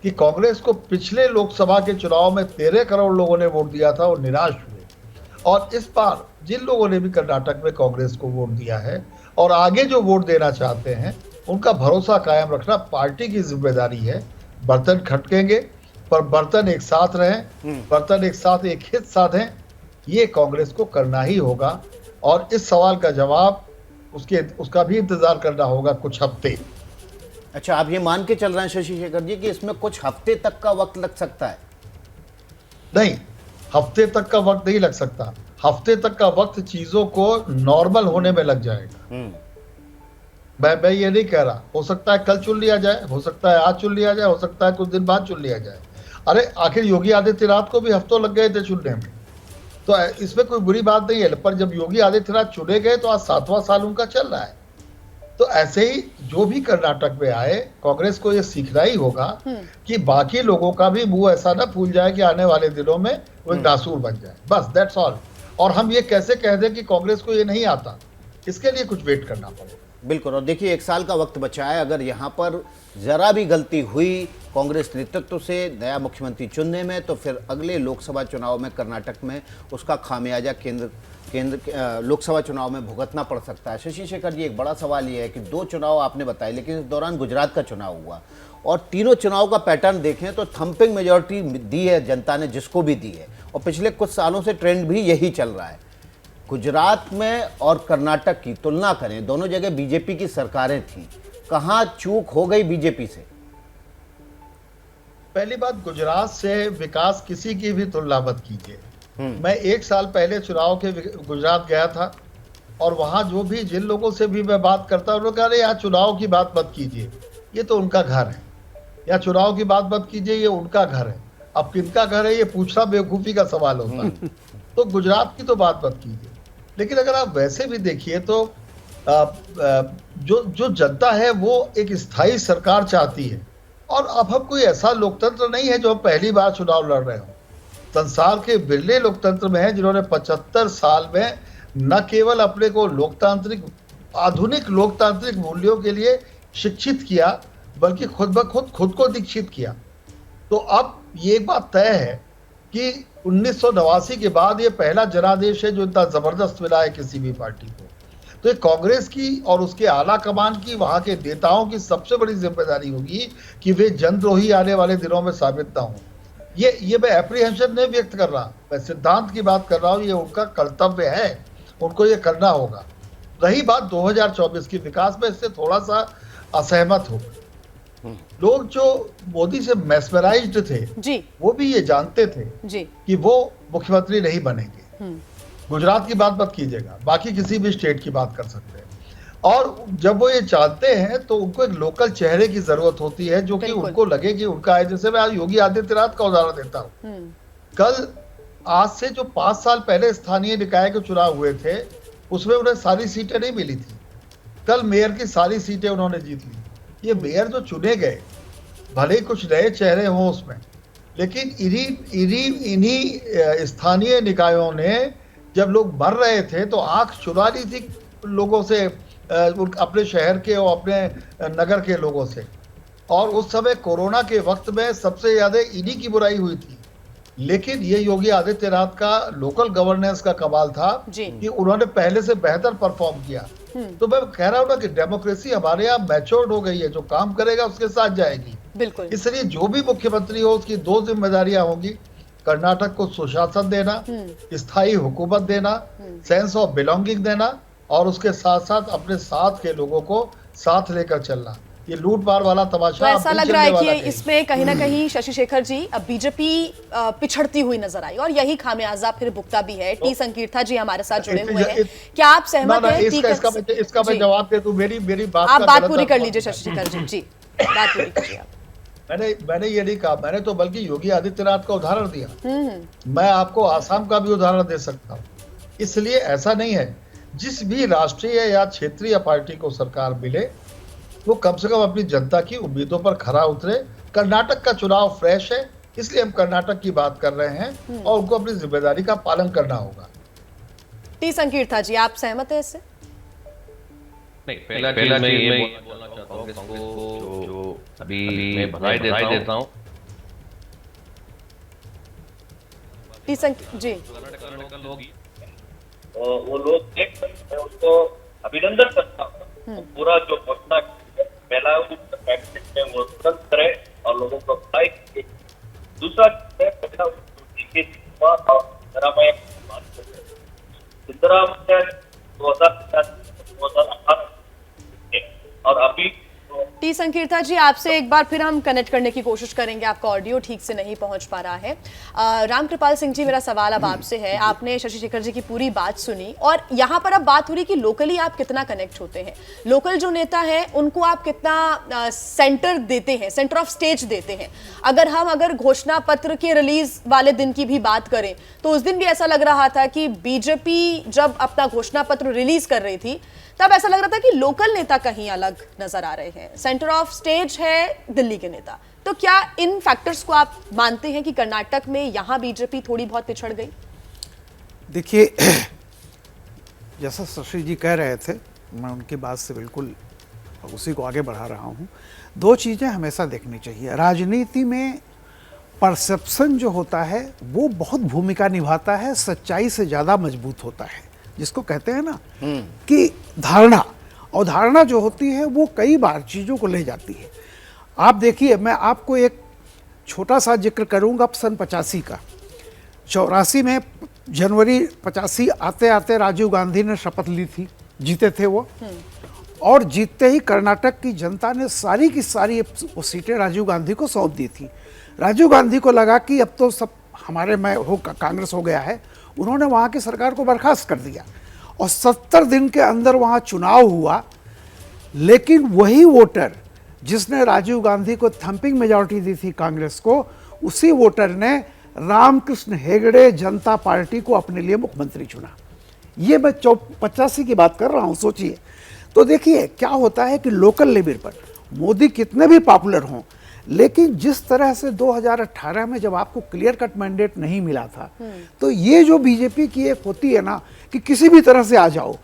कि कांग्रेस को पिछले लोकसभा के चुनाव में 13 करोड़ लोगों ने वोट दिया था, वो निराश हुए, और इस बार जिन लोगों ने भी कर्नाटक में कांग्रेस को वोट दिया है और आगे जो वोट देना चाहते हैं, उनका भरोसा कायम रखना पार्टी की जिम्मेदारी है। बर्तन खटकेंगे पर बर्तन एक साथ रहें, बर्तन एक साथ एक हित साधें, ये कांग्रेस को करना ही होगा। और इस सवाल का जवाब उसका भी इंतजार करना होगा कुछ हफ्ते। अच्छा, आप ये मान के चल रहे हैं शशि शेखर जी कि इसमें कुछ हफ्ते तक का वक्त लग सकता है? नहीं, हफ्ते तक का वक्त नहीं लग सकता। हफ्ते तक का वक्त चीजों को नॉर्मल होने में लग जाएगा। मैं ये नहीं कह रहा, हो सकता है कल चुन लिया जाए, हो सकता है आज चुन लिया जाए, हो सकता है कुछ दिन बाद चुन लिया जाए। अरे आखिर योगी आदित्यनाथ को भी हफ्तों लग गए थे चुनने में, तो इसमें कोई बुरी बात नहीं है। पर जब योगी आदित्यनाथ चुने गए तो आज 7वां साल उनका चल रहा है। तो ऐसे ही जो भी कर्नाटक में आए, कांग्रेस को ये सीखना ही होगा कि बाकी लोगों का भी मुंह ऐसा ना फूल जाए कि आने वाले दिनों में वो एक नासूर बन जाए, बस दैट्स ऑल। और हम ये कैसे कह दें कि कांग्रेस को ये नहीं आता, इसके लिए कुछ वेट करना पड़ेगा। बिल्कुल। और देखिए, 1 साल का वक्त बचा है। अगर यहाँ पर जरा भी गलती हुई कांग्रेस नेतृत्व से नया मुख्यमंत्री चुनने में, तो फिर अगले लोकसभा चुनाव में कर्नाटक में उसका खामियाजा केंद्र लोकसभा चुनाव में भुगतना पड़ सकता है। शशि शेखर जी, एक बड़ा सवाल ये है कि 2 चुनाव आपने बताए, लेकिन इस दौरान गुजरात का चुनाव हुआ और तीनों चुनाव का पैटर्न देखें तो थंपिंग मेजॉरिटी दी है जनता ने, जिसको भी दी है, और पिछले कुछ सालों से ट्रेंड भी यही चल रहा है। गुजरात में और कर्नाटक की तुलना करें, दोनों जगह बीजेपी की सरकारें थी, कहां चूक हो गई बीजेपी से? पहली बात, गुजरात से विकास किसी की भी तुलना मत कीजिए। मैं 1 साल पहले चुनाव के गुजरात गया था और वहां जो भी जिन लोगों से भी मैं बात करता हूं, उन्होंने कहा अरे यहाँ चुनाव की बात मत कीजिए, ये तो उनका घर है, या चुनाव की बात मत कीजिए, ये उनका घर है। अब किनका घर है ये पूछना बेवकूफ़ी का सवाल होता है। तो गुजरात की तो बात मत कीजिए। लेकिन अगर आप वैसे भी देखिए तो जो जनता है वो एक स्थायी सरकार चाहती है। और अब हम कोई ऐसा लोकतंत्र नहीं है जो हम पहली बार चुनाव लड़ रहे हो। संसार के बिरले लोकतंत्र में है जिन्होंने 75 साल में न केवल अपने को आधुनिक लोकतांत्रिक मूल्यों के लिए शिक्षित किया, बल्कि खुद को दीक्षित किया। तो अब ये एक बात तय है कि 1989 के बाद ये पहला जनादेश है जो इतना जबरदस्त मिला है किसी भी पार्टी को। तो ये कांग्रेस की और उसके आला कमान की, वहां के नेताओं की सबसे बड़ी जिम्मेदारी होगी कि वे जनद्रोही आने वाले दिनों में साबित ना हो। ये मैं एप्रीहेंशन नहीं व्यक्त कर रहा, मैं सिद्धांत की बात कर रहा हूँ। ये उनका कर्तव्य है, उनको ये करना होगा। रही बात 2024 की विकास में, इससे थोड़ा सा असहमत हो। लोग जो मोदी से मेस्मराइज्ड थे जी, वो भी ये जानते थे जी, कि वो मुख्यमंत्री नहीं बनेंगे। गुजरात की बात मत कीजिएगा, बाकी किसी भी स्टेट की बात कर सकते हैं। और जब वो ये चाहते हैं तो उनको एक लोकल चेहरे की जरूरत होती है जो कि उनको लगे कि उनका है। जैसे मैं आज योगी आदित्यनाथ का उदाहरण देता हूँ। कल आज से जो 5 साल पहले स्थानीय निकाय के चुनाव हुए थे उसमें उन्हें सारी सीटें नहीं मिली थी। कल मेयर की सारी सीटें उन्होंने जीत ली। ये मेयर जो चुने गए, भले ही कुछ नए चेहरे हों उसमें, लेकिन इन्हीं स्थानीय निकायों ने जब लोग मर रहे थे तो आंख चुरा ली थी लोगों से, अपने शहर के और अपने नगर के लोगों से। और उस समय कोरोना के वक्त में सबसे ज्यादा इन्हीं की बुराई हुई थी। लेकिन ये योगी आदित्यनाथ का लोकल गवर्नेंस का कमाल था कि उन्होंने पहले से बेहतर परफॉर्म किया। तो मैं कह रहा हूँ ना कि डेमोक्रेसी हमारे यहाँ मैच्योर्ड हो गई है, जो काम करेगा उसके साथ जाएगी। बिल्कुल। इसलिए जो भी मुख्यमंत्री हो उसकी 2 जिम्मेदारियां होंगी, कर्नाटक को सुशासन देना, स्थायी हुकूमत देना, सेंस ऑफ बिलोंगिंग देना, और उसके साथ साथ अपने साथ के लोगों को साथ लेकर चलना। ये लूट मार वाला तमाशा तो ऐसा लग रहा है कि इसमें कहीं ना कहीं शशि शेखर जी, अब बीजेपी पिछड़ती हुई नजर आई और यही खामियाजा फिर भुगता भी है। टी संकीर्था जी हमारे साथ जुड़े हुए हैं, क्या आप सहमत हैं? इसका मैं जवाब दे दूं। मेरी बात आप बात पूरी कर लीजिए शशि शेखर जी। जी, बात पूरी कीजिए आप। मैंने ये नहीं कहा, मैंने तो बल्कि योगी आदित्यनाथ का उदाहरण दिया। मैं आपको आसाम का भी उदाहरण दे सकता हूँ। इसलिए ऐसा नहीं है, जिस भी राष्ट्रीय या क्षेत्रीय पार्टी को सरकार मिले वो कम से कम अपनी जनता की उम्मीदों पर खरा उतरे। कर्नाटक का चुनाव फ्रेश है, इसलिए हम कर्नाटक की बात कर रहे हैं और उनको अपनी जिम्मेदारी का पालन करना होगा। टी संकीर्था जी, आप सहमत है इससे? नहीं, पहला चीज मैं ये बोलना चाहता हूँ कांग्रेस को, जो अभी मैं बधाई देता हूँ। टी संकीर्था जी, वो लोग देख सकते हैं, उसको अभिनंदन करता हूँ। पूरा जो घोषणा पहला कैबिनेट में वो तुरंत करे और लोगों को अप्लाई किए। दूसरा सिद्धरामैया 2018 और अभी टी संकीर्था जी, आपसे एक बार फिर हम कनेक्ट करने की कोशिश करेंगे, आपका ऑडियो ठीक से नहीं पहुंच पा रहा है। रामकृपाल सिंह जी, मेरा सवाल अब आपसे है। आपने शशि शेखर जी की पूरी बात सुनी और यहाँ पर अब बात हो रही कि लोकली आप कितना कनेक्ट होते हैं। लोकल जो नेता है उनको आप कितना सेंटर देते हैं, सेंटर ऑफ स्टेज देते हैं। अगर घोषणा पत्र के रिलीज वाले दिन की भी बात करें तो उस दिन भी ऐसा लग रहा था कि बीजेपी जब अपना घोषणा पत्र रिलीज कर रही थी तब ऐसा लग रहा था कि लोकल नेता कहीं अलग नजर आ रहे हैं, सेंटर ऑफ स्टेज है दिल्ली के नेता। तो क्या इन फैक्टर्स को आप मानते हैं कि कर्नाटक में यहां बीजेपी थोड़ी बहुत पिछड़ गई? देखिए, जैसा शशि जी कह रहे थे, मैं उनकी बात से बिल्कुल उसी को आगे बढ़ा रहा हूं। 2 चीजें हमेशा देखनी चाहिए। राजनीति में परसेप्शन जो होता है वो बहुत भूमिका निभाता है, सच्चाई से ज्यादा मजबूत होता है। जिसको कहते हैं ना कि धारणा, और धारणा जो होती है वो कई बार चीज़ों को ले जाती है। आप देखिए, मैं आपको एक छोटा सा जिक्र करूंगा सन 85 का। 84 में जनवरी 85 आते आते राजीव गांधी ने शपथ ली थी, जीते थे वो, और जीतते ही कर्नाटक की जनता ने सारी की सारी वो सीटें राजीव गांधी को सौंप दी थी। राजीव गांधी को लगा कि अब तो सब हमारे में कांग्रेस हो गया है। उन्होंने वहाँ की सरकार को बर्खास्त कर दिया और 70 दिन के अंदर वहाँ चुनाव हुआ। लेकिन वही वोटर जिसने राजीव गांधी को थंपिंग मेजॉरिटी दी थी कांग्रेस को, उसी वोटर ने रामकृष्ण हेगड़े जनता पार्टी को अपने लिए मुख्यमंत्री चुना। ये मैं 85 की बात कर रहा हूँ, सोचिए। तो देखिए क्या होता है कि लोकल लेवल पर मोदी कितने भी पॉपुलर हों, लेकिन जिस तरह से 2018 में जब आपको क्लियर कट मैंडेट नहीं मिला था, तो ये जो बीजेपी की एक होती है ना कि किसी भी तरह से आ जाओ।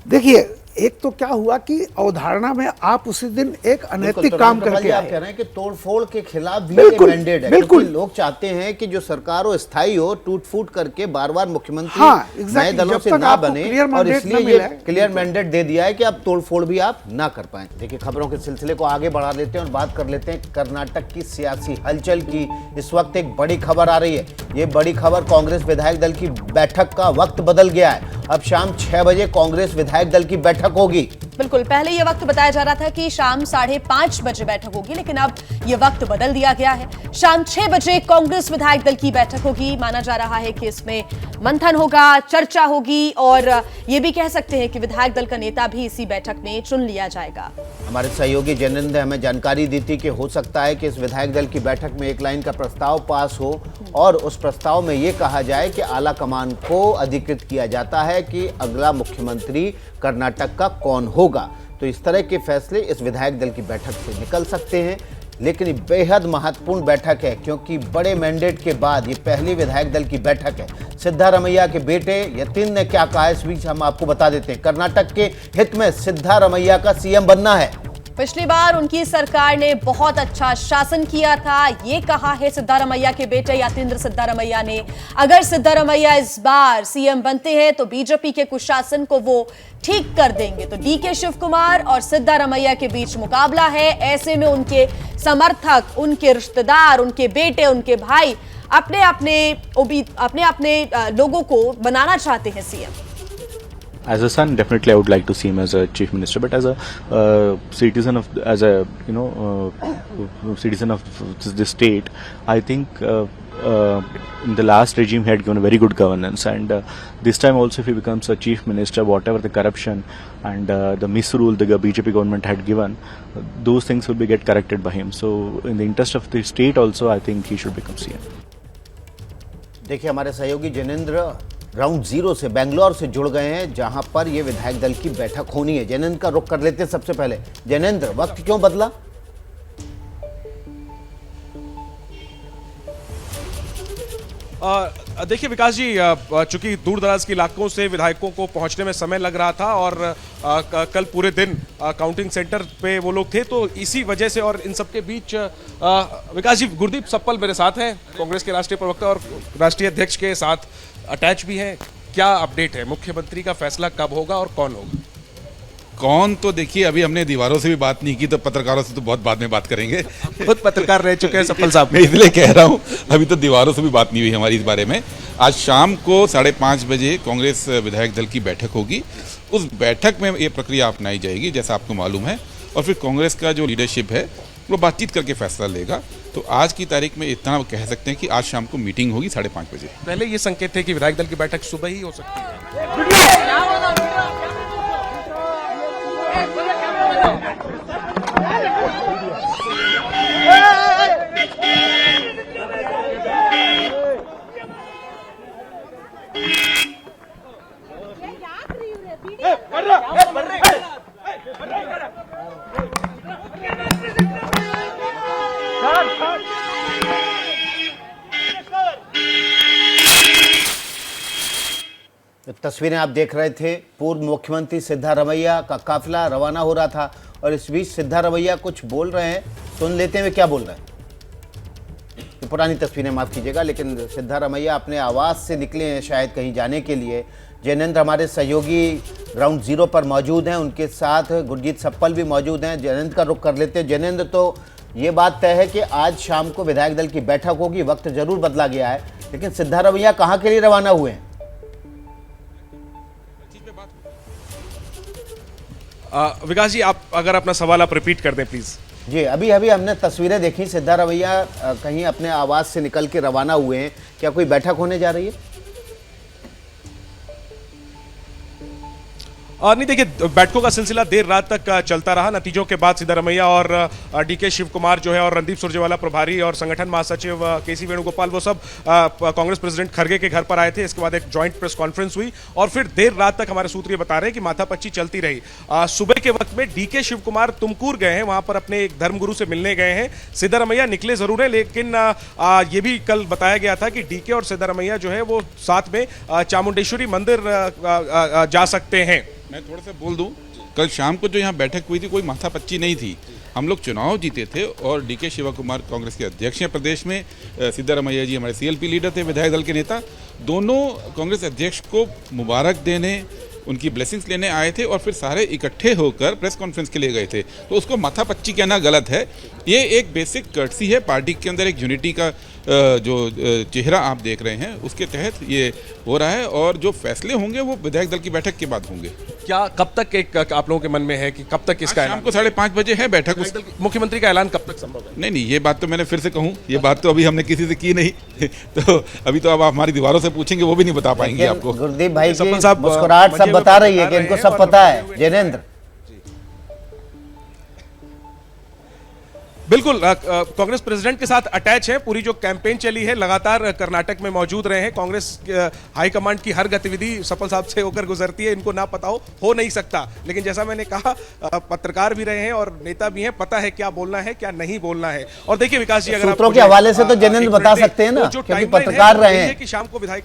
देखिए, एक तो क्या हुआ कि अवधारणा में आप उसी दिन एक अनैतिक तो काम रामकृपाल करके जी, आप आए। कह रहे हैं कि तोड़फोड़ के खिलाफ भी बिल्कुल, मैंडेट है, बिल्कुल। क्योंकि लोग चाहते हैं कि जो सरकार हो स्थायी हो, टूट फूट करके बार बार मुख्यमंत्री हाँ, नए exactly, दलों जब से तक ना आपको बने, clear और mandate इसलिए ना ये मिला है। क्लियर मैंडेट दे दिया है कि आप तोड़फोड़ भी आप ना कर पाए। देखिए, खबरों के सिलसिले को आगे बढ़ा लेते हैं और बात कर लेते हैं कर्नाटक की सियासी हलचल की। इस वक्त एक बड़ी खबर आ रही है। ये बड़ी खबर, कांग्रेस विधायक दल की बैठक का वक्त बदल गया है। अब शाम 6 बजे कांग्रेस विधायक दल की बैठक होगी। बिल्कुल, पहले ये वक्त बताया जा रहा था कि शाम 5:30 बजे बैठक होगी, लेकिन अब ये वक्त बदल दिया गया है। शाम 6 बजे कांग्रेस विधायक दल की बैठक होगी। माना जा रहा है कि इसमें मंथन होगा, चर्चा होगी और ये भी कह सकते हैं कि विधायक दल का नेता भी इसी बैठक में चुन लिया जाएगा। हमारे सहयोगी जैनेंद्र ने हमें जानकारी दी थी कि हो सकता है कि इस विधायक दल की बैठक में एक लाइन का प्रस्ताव पास हो और उस प्रस्ताव में ये कहा जाए कि आला कमान को अधिकृत किया जाता है कि अगला मुख्यमंत्री कर्नाटक का कौन होगा। तो इस तरह के फैसले इस विधायक दल की बैठक से निकल सकते हैं, लेकिन ये बेहद महत्वपूर्ण बैठक है क्योंकि बड़े मैंडेट के बाद ये पहली विधायक दल की बैठक है। सिद्धारमैया के बेटे यतीन ने क्या कहा, इस बीच हम आपको बता देते हैं। कर्नाटक के हित में सिद्धारमैया का सीएम बनना है। पिछली बार उनकी सरकार ने बहुत अच्छा शासन किया था, ये कहा है सिद्धारमैया के बेटे यतीन्द्र सिद्धारमैया ने। अगर सिद्धारमैया इस बार सीएम बनते हैं तो बीजेपी के कुशासन को वो ठीक कर देंगे। तो डीके शिव कुमार और सिद्धारमैया के बीच मुकाबला है। ऐसे में उनके समर्थक, उनके रिश्तेदार, उनके बेटे, उनके भाई अपने अपने लोगों को बनाना चाहते हैं CM. As a son, definitely I would like to see him as a chief minister. But as a citizen of citizen of this state, I think in the last regime he had given a very good governance, and this time also if he becomes a chief minister, whatever the corruption and the misrule the BJP government had given, those things will be get corrected by him. So in the interest of the state also, I think he should become CM. देखिए, हमारे सहयोगी Jainendra round 0 से बेंगलोर से जुड़ गए हैं, जहां पर यह विधायक दल की बैठक होनी है। जैनेंद्र का रुख कर लेते हैं सबसे पहले। जैनेंद्र, वक्त क्यों बदला? देखिए विकास जी, चूंकि दूर दराज के इलाकों से विधायकों को पहुंचने में समय लग रहा था और कल पूरे दिन काउंटिंग सेंटर पे वो लोग थे, तो इसी वजह से और इन सबके बीच विकास जी, गुरदीप सप्पल मेरे साथ हैं, कांग्रेस के राष्ट्रीय प्रवक्ता और राष्ट्रीय अध्यक्ष के साथ अटैच भी हैं। क्या अपडेट है, मुख्यमंत्री का फैसला कब होगा और कौन होगा? कौन, तो देखिए अभी हमने दीवारों से भी बात नहीं की, तो पत्रकारों से तो बहुत बाद में बात करेंगे। खुद पत्रकार रह चुके हैं सप्पल साहब। मैं इसलिए कह रहा हूँ, अभी तो दीवारों से भी बात नहीं हुई हमारी इस बारे में। आज शाम को 5:30 बजे कांग्रेस विधायक दल की बैठक होगी। उस बैठक में ये प्रक्रिया अपनाई जाएगी जैसा आपको मालूम है, और फिर कांग्रेस का जो लीडरशिप है वो बातचीत करके फैसला लेगा। तो आज की तारीख में इतना कह सकते हैं कि आज शाम को मीटिंग होगी 5:30 बजे। पहले ये संकेत थे कि विधायक दल की बैठक सुबह ही हो सकती है। तस्वीरें आप देख रहे थे, पूर्व मुख्यमंत्री सिद्धारमैया का काफिला रवाना हो रहा था और इस बीच सिद्धारमैया कुछ बोल रहे हैं, सुन लेते हैं वे क्या बोल रहे हैं। ये पुरानी तस्वीरें, माफ कीजिएगा, लेकिन सिद्धारमैया अपने आवास से निकले हैं शायद कहीं जाने के लिए। जैनेंद्र हमारे सहयोगी राउंड 0 पर मौजूद हैं, उनके साथ गुरजीत सप्पल भी मौजूद हैं। जैनेंद्र का रुख कर लेते हैं। जैनेंद्र, तो ये बात तय है कि आज शाम को विधायक दल की बैठक होगी, वक्त जरूर बदला गया है, लेकिन सिद्धारमैया कहाँ के लिए रवाना हुए हैं? विकास जी, आप अगर अपना सवाल आप रिपीट कर दें प्लीज। जी, अभी हमने तस्वीरें देखी, सिद्धारमैया कहीं अपने आवास से निकल के रवाना हुए हैं। क्या कोई बैठक होने जा रही है? नहीं, देखिए बैठकों का सिलसिला देर रात तक चलता रहा। नतीजों के बाद सिद्धारमैया और डीके शिव कुमार जो है और रणदीप सुरजेवाला प्रभारी और संगठन महासचिव केसी वेणुगोपाल, वो सब कांग्रेस प्रेसिडेंट खड़गे के घर पर आए थे। इसके बाद एक जॉइंट प्रेस कॉन्फ्रेंस हुई और फिर देर रात तक हमारे सूत्र ये बता रहे हैं कि माथापच्ची चलती रही। सुबह के वक्त में डीके शिव कुमार तुमकुर गए हैं, वहां पर अपने एक धर्मगुरु से मिलने गए हैं। सिद्धारमैया निकले जरूर हैं, लेकिन ये भी कल बताया गया था कि डीके और सिद्धारमैया जो है वो साथ में चामुंडेश्वरी मंदिर जा सकते हैं। मैं थोड़ा सा बोल दूं, कल शाम को जो यहाँ बैठक हुई थी कोई माथापच्ची नहीं थी। हम लोग चुनाव जीते थे और डीके शिव कुमार कांग्रेस के अध्यक्ष हैं प्रदेश में, सिद्धारमैया जी हमारे सीएलपी लीडर थे, विधायक दल के नेता, दोनों कांग्रेस अध्यक्ष को मुबारक देने, उनकी ब्लेसिंग्स लेने आए थे और फिर सारे इकट्ठे होकर प्रेस कॉन्फ्रेंस के लिए गए थे। तो उसको माथापच्ची कहना गलत है। ये एक बेसिक कर्टसी है, पार्टी के अंदर एक यूनिटी का जो चेहरा आप देख रहे हैं उसके तहत ये हो रहा है और जो फैसले होंगे वो विधायक दल की बैठक के बाद होंगे। क्या कब तक एक आप लोगों के मन में है कि कब तक इसका शाम को 5:30 बजे है बैठक। मुख्यमंत्री का ऐलान कब तक संभव है? नहीं, ये बात तो मैंने फिर से कहूँ, ये बात तो अभी हमने किसी से की नहीं तो अभी तो अब आप हमारी दीवारों से पूछेंगे, वो भी नहीं बता पाएंगे आपको। गुरदीप भाई की मुस्कुराहट सब बता रही है कि इनको सब पता है। जैनेंद्र, बिल्कुल कांग्रेस प्रेसिडेंट के साथ अटैच है। पूरी जो कैंपेन चली है लगातार कर्नाटक में मौजूद रहे हैं। कांग्रेस हाईकमांड की हर गतिविधि सफल साहब से होकर गुजरती है, इनको ना पता हो नहीं सकता। लेकिन जैसा मैंने कहा, पत्रकार भी रहे हैं और नेता भी हैं, पता है क्या बोलना है क्या नहीं बोलना है। और देखिए विकास जी, अगर सूत्रों के हवाले से तो जैनेंद्र बता सकते हैं ना, क्योंकि पत्रकार रहे हैं कि शाम को विधायक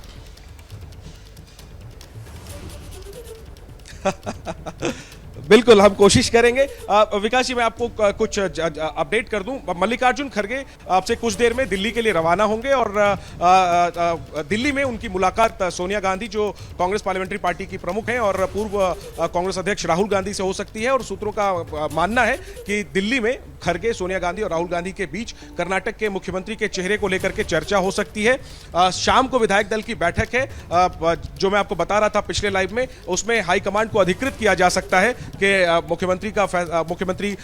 बिल्कुल हम कोशिश करेंगे। विकास जी, मैं आपको कुछ अपडेट कर दूं। मल्लिकार्जुन खड़गे आपसे कुछ देर में दिल्ली के लिए रवाना होंगे और दिल्ली में उनकी मुलाकात सोनिया गांधी, जो कांग्रेस पार्लियामेंट्री पार्टी की प्रमुख हैं, और पूर्व कांग्रेस अध्यक्ष राहुल गांधी से हो सकती है। और सूत्रों का मानना है कि दिल्ली में खड़गे, सोनिया गांधी और राहुल गांधी के बीच कर्नाटक के मुख्यमंत्री के चेहरे को लेकर के चर्चा हो सकती है। शाम को विधायक दल की बैठक है, जो मैं आपको बता रहा था पिछले लाइव में, उसमें हाईकमांड को अधिकृत किया जा सकता है कि मुख्यमंत्री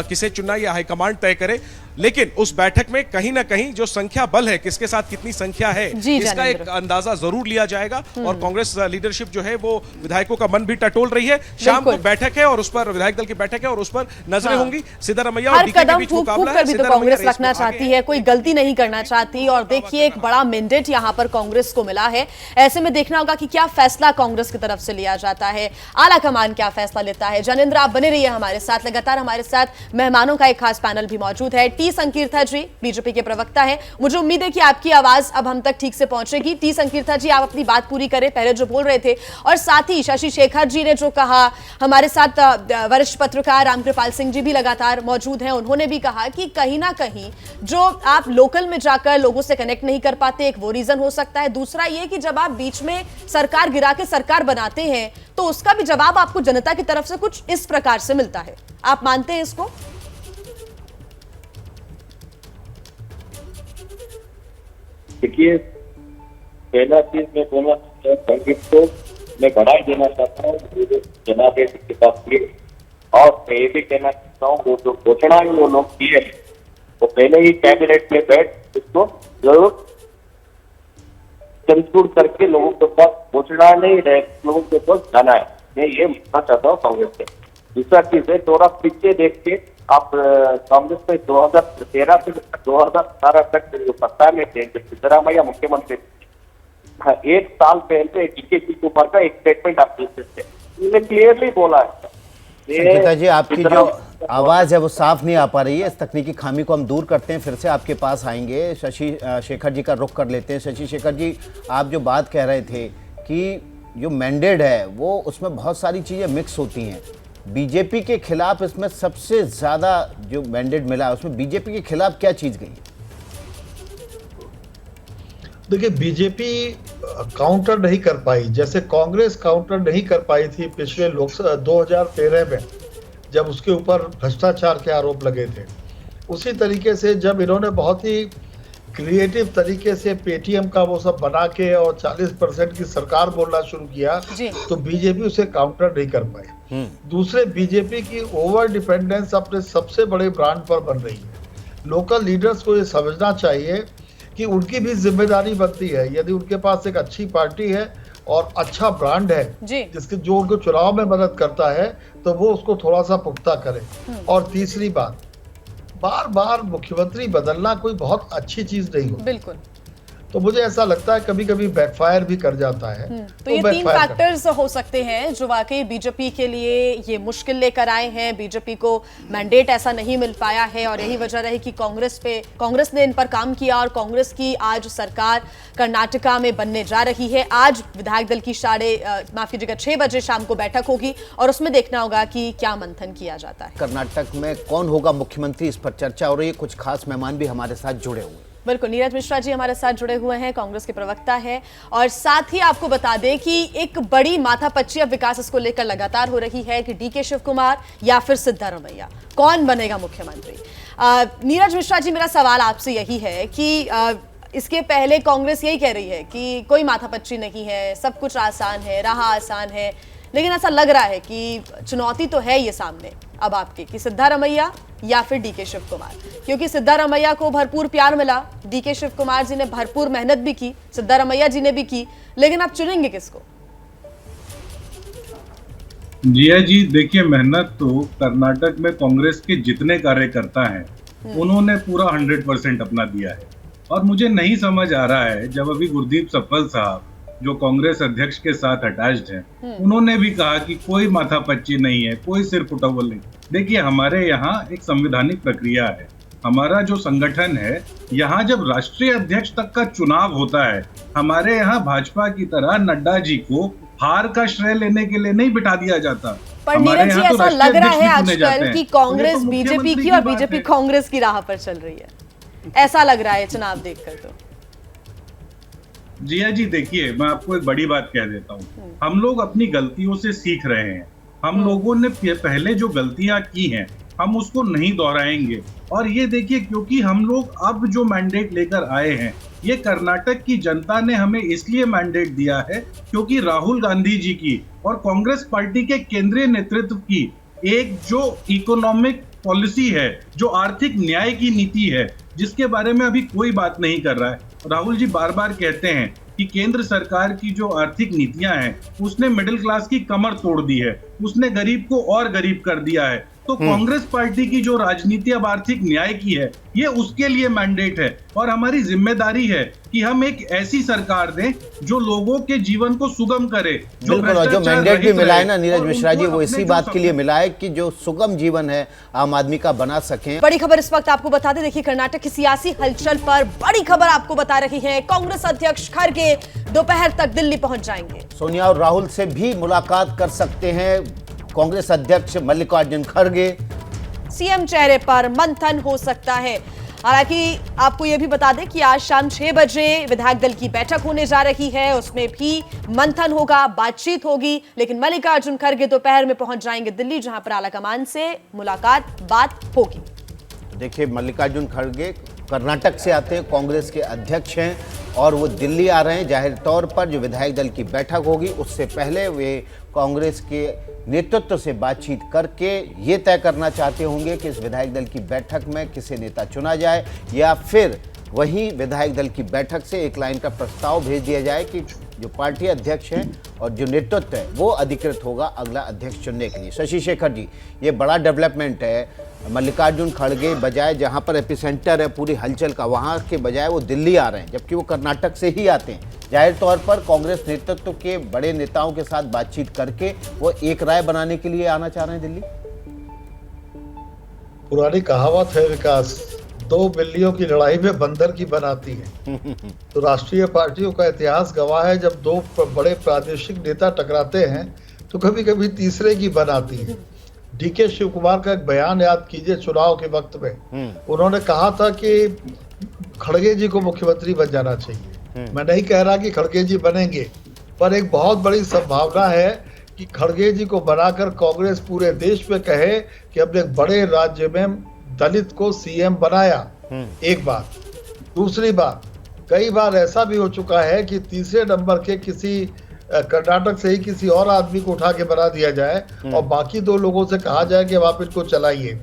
किसे चुनना, यह हाईकमांड तय करे। लेकिन उस बैठक में कहीं ना कहीं जो संख्या बल है, किसके साथ कितनी संख्या है, इसका एक अंदाजा जरूर लिया जाएगा। और कांग्रेस लीडरशिप जो है वो विधायकों का मन भी टटोल रही है। शाम को बैठक है और उस पर विधायक दल की बैठक है और उस पर नजरें होंगी। सिद्धारमैया और डीके के बीच मुकाबला है। भी तो कांग्रेस रखना चाहती है, कोई गलती नहीं करना चाहती। और देखिए, एक बड़ा मैंडेट यहां पर कांग्रेस को मिला है। ऐसे में देखना होगा कि क्या फैसला कांग्रेस की तरफ से लिया जाता है, आला कमान क्या फैसला लेता है। जनेंद्र, आप बने रहिए हमारे साथ, लगातार हमारे साथ मेहमानों का एक खास पैनल भी मौजूद है। टी संकीर्था जी बीजेपी के प्रवक्ता हैं। मुझे उम्मीद है कि आपकी आवाज अब हम तक ठीक से पहुंचेगी। टी संकीर्था जी, आप अपनी बात पूरी करें, पहले जो बोल रहे थे। और साथ ही शशि शेखर जी ने जो कहा, हमारे साथ वरिष्ठ पत्रकार रामकृपाल सिंह जी भी लगातार मौजूद हैं। उन्होंने भी कहा कि कहीं ना कहीं जो आप लोकल में जाकर लोगों से कनेक्ट नहीं कर पाते, एक वो रीजन हो सकता है। दूसरा ये कि जब आप बीच में सरकार गिरा के सरकार बनाते हैं तो उसका भी जवाब आपको जनता की तरफ से कुछ इस प्रकार से मिलता है। आप मानते हैं इसको? देखिए, पहला चीज मैं बोलना संगीत को मैं बढ़ाई देना चाहता हूँ जनादेश के पास लिए। और मैं ये भी कहना चाहता हूँ, वो जो घोषणा है वो लोग किए वो पहले ही कैबिनेट में बैठ उसको जरूर कंक्लूड करके लोगों के पास घोषणा नहीं रहे, लोगों के पास जाना है। मैं ये मानना चाहता हूँ कांग्रेस से। दूसरा चीज है, थोड़ा पीछे देख के आप कांग्रेस में 2013 से 2017 तक जो सत्ता में थे, सिद्धरामैया मुख्यमंत्री, एक साल पहले डीके शिव कुमार का एक स्टेटमेंट आप देख सकते हैं, उन्होंने क्लियरली बोला है। संकीर्था जी, आपकी जो आवाज है वो साफ नहीं आ पा रही है। इस तकनीकी खामी को हम दूर करते हैं, फिर से आपके पास आएंगे। शशि शेखर जी का रुख कर लेते हैं। शशि शेखर जी, आप जो बात कह रहे थे कि जो मैंडेट है वो उसमें बहुत सारी चीजें मिक्स होती हैं। बीजेपी के खिलाफ इसमें सबसे ज्यादा जो मैंडेट मिला है उसमें बीजेपी के खिलाफ क्या चीज गई है? देखिए, बीजेपी काउंटर नहीं कर पाई, जैसे कांग्रेस काउंटर नहीं कर पाई थी पिछले 2013 में जब उसके ऊपर भ्रष्टाचार के आरोप लगे थे। उसी तरीके से जब इन्होंने बहुत ही क्रिएटिव तरीके से पेटीएम का वो सब बना के और 40% की सरकार बोलना शुरू किया, तो बीजेपी उसे काउंटर नहीं कर पाई। दूसरे, बीजेपी की ओवर डिपेंडेंस अपने सबसे बड़े ब्रांड पर बन रही है। लोकल लीडर्स को ये समझना चाहिए कि उनकी भी जिम्मेदारी बनती है। यदि उनके पास एक अच्छी पार्टी है और अच्छा ब्रांड है जिसके जो उनको चुनाव में मदद करता है, तो वो उसको थोड़ा सा पुख्ता करे। और तीसरी बात, बार बार मुख्यमंत्री बदलना कोई बहुत अच्छी चीज नहीं होती। बिल्कुल। तो मुझे ऐसा लगता है कभी कभी बैकफायर भी कर जाता है। तो ये 3 फैक्टर्स हो सकते हैं जो वाकई बीजेपी के लिए ये मुश्किल लेकर आए हैं। बीजेपी को मैंडेट ऐसा नहीं मिल पाया है और यही वजह रही कि कांग्रेस ने इन पर काम किया और कांग्रेस की आज सरकार कर्नाटका में बनने जा रही है। आज विधायक दल की 6 बजे शाम को बैठक होगी और उसमें देखना होगा कि क्या मंथन किया जाता है। कर्नाटक में कौन होगा मुख्यमंत्री, इस पर चर्चा हो रही है। कुछ खास मेहमान भी हमारे साथ जुड़े हुए हैं। बिल्कुल, नीरज मिश्रा जी हमारे साथ जुड़े हुए हैं, कांग्रेस के प्रवक्ता है। और साथ ही आपको बता दें कि एक बड़ी माथापच्ची अब विकास इसको लेकर लगातार हो रही है कि डीके शिव कुमार या फिर सिद्धारमैया, कौन बनेगा मुख्यमंत्री। नीरज मिश्रा जी, मेरा सवाल आपसे यही है कि इसके पहले कांग्रेस यही कह रही है कि कोई माथापच्ची नहीं है, सब कुछ आसान है, राह आसान है, लेकिन ऐसा लग रहा है कि चुनौती तो है ये सामने अब आपके कि सिद्धारमैया या फिर डीके शिव कुमार, क्योंकि सिद्धारमैया को भरपूर प्यार मिला, डीके शिव कुमार जी ने भरपूर मेहनत भी की, सिद्धारमैया जी ने भी की, लेकिन आप चुनेंगे किसको? जिया जी, देखिए, मेहनत तो कर्नाटक में कांग्रेस के जितने कार्यकर्ता हैं उन्होंने पूरा 100% अपना दिया है और मुझे नहीं समझ आ रहा है, जब अभी गुरदीप सप्पल साहब जो कांग्रेस अध्यक्ष के साथ अटैच्ड हैं, उन्होंने भी कहा कि कोई माथापच्ची नहीं है, कोई सिर फुटवल नहीं। देखिए, हमारे यहाँ एक संवैधानिक प्रक्रिया है, हमारा जो संगठन है, यहाँ जब राष्ट्रीय अध्यक्ष तक का चुनाव होता है, हमारे यहाँ भाजपा की तरह नड्डा जी को हार का श्रेय लेने के लिए नहीं बिठा दिया जाता। पर नीरज जी, ऐसा लग रहा है आजकल कि कांग्रेस बीजेपी की और बीजेपी कांग्रेस की राह पर चल रही है, ऐसा लग रहा है चुनाव देखकर। तो जिया जी, देखिए, मैं आपको एक बड़ी बात कह देता हूँ, हम लोग अपनी गलतियों से सीख रहे हैं। हम लोगों ने पहले जो गलतियां की हैं, हम उसको नहीं दोहराएंगे। और ये देखिए, क्योंकि हम लोग अब जो मैंडेट लेकर आए हैं, ये कर्नाटक की जनता ने हमें इसलिए मैंडेट दिया है क्योंकि राहुल गांधी जी की और कांग्रेस पार्टी के केंद्रीय नेतृत्व की एक जो इकोनॉमिक पॉलिसी है, जो आर्थिक न्याय की नीति है, जिसके बारे में अभी कोई बात नहीं कर रहा है। राहुल जी बार बार कहते हैं कि केंद्र सरकार की जो आर्थिक नीतियां हैं, उसने मिडिल क्लास की कमर तोड़ दी है, उसने गरीब को और गरीब कर दिया है। तो कांग्रेस पार्टी की जो राजनीति अब आर्थिक न्याय की है, ये उसके लिए मैंडेट है और हमारी जिम्मेदारी है कि हम एक ऐसी सरकार दें जो लोगों के जीवन को सुगम करे। जो मैंडेट भी मिला है ना नीरज मिश्रा जी, वो इसी बात के लिए मिला है कि जो सुगम जीवन है आम आदमी का बना सकें। बड़ी खबर इस वक्त आपको बता दें, देखिए, कर्नाटक की सियासी हलचल पर बड़ी खबर आपको बता रही है। कांग्रेस अध्यक्ष खड़गे दोपहर तक दिल्ली पहुंच जाएंगे। सोनिया और राहुल से भी मुलाकात कर सकते हैं कांग्रेस अध्यक्ष मल्लिकार्जुन खड़गे। सीएम चेहरे पर मंथन हो सकता है। हालांकि आपको यह भी बता दें कि आज शाम 6 बजे विधायक दल की बैठक होने जा रही है, उसमें भी मंथन होगा, बातचीत होगी, लेकिन मल्लिकार्जुन खड़गे दोपहर में पहुंच जाएंगे दिल्ली, जहां पर आलाकमान से मुलाकात बात होगी। देखिए, मल्लिकार्जुन खड़गे कर्नाटक से आते हैं, कांग्रेस के अध्यक्ष हैं और वो दिल्ली आ रहे हैं। जाहिर तौर पर जो विधायक दल की बैठक होगी, उससे पहले वे कांग्रेस के नेतृत्व से बातचीत करके ये तय करना चाहते होंगे कि इस विधायक दल की बैठक में किसे नेता चुना जाए या फिर वहीं विधायक दल की बैठक से एक लाइन का प्रस्ताव भेज दिया जाए कि जो पार्टी अध्यक्ष हैं और जो नेतृत्व है वो अधिकृत होगा अगला अध्यक्ष चुनने के लिए। शशि शेखर जी, ये बड़ा डेवलपमेंट है। मल्लिकार्जुन खड़गे बजाय जहां पर एपिसेंटर है पूरी हलचल का, वहां के बजाय वो दिल्ली आ रहे हैं, जबकि वो कर्नाटक से ही आते हैं। जाहिर तौर पर कांग्रेस नेतृत्व के बड़े नेताओं के साथ बातचीत करके वो एक राय बनाने के लिए आना चाह रहे हैं दिल्ली। पुरानी कहावत है विकास, 2 बिल्लियों की लड़ाई में बंदर की बनाती है। तो राष्ट्रीय पार्टियों का इतिहास गवाह है, जब 2 बड़े प्रादेशिक नेता टकराते हैं तो कभी कभी तीसरे की बनाती है। डीके शिव कुमार का एक बयान याद कीजिए चुनाव के वक्त में, उन्होंने कहा था कि खड़गे जी को मुख्यमंत्री बन जाना चाहिए। मैं नहीं कह रहा कि खड़गे जी बनेंगे, पर एक बहुत बड़ी संभावना है कि खड़गे जी को बनाकर कांग्रेस पूरे देश में कहे कि हमने एक बड़े राज्य में दलित को सीएम बनाया। एक बात। दूसरी बात, कई बार ऐसा भी हो चुका है कि तीसरे नंबर के किसी कर्नाटक से ही किसी और आदमी को उठा के बना दिया जाए और बाकी 2 लोगों से कहा जाए कि आप इनको चलाइए।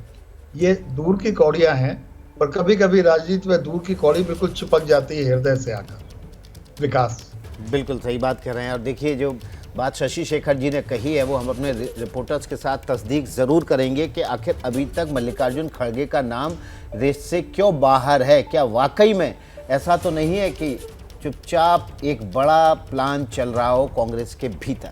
ये दूर की कौड़ियां हैं, पर कभी कभी राजनीति में दूर की कौड़ी बिल्कुल चिपक जाती है हृदय से आकर। विकास बिल्कुल सही बात कर रहे हैं। और देखिए, जो बात शशि शेखर जी ने कही है वो हम अपने रिपोर्टर्स के साथ तस्दीक ज़रूर करेंगे कि आखिर अभी तक मल्लिकार्जुन खड़गे का नाम रेस से क्यों बाहर है। क्या वाकई में ऐसा तो नहीं है कि चुपचाप एक बड़ा प्लान चल रहा हो कांग्रेस के भीतर।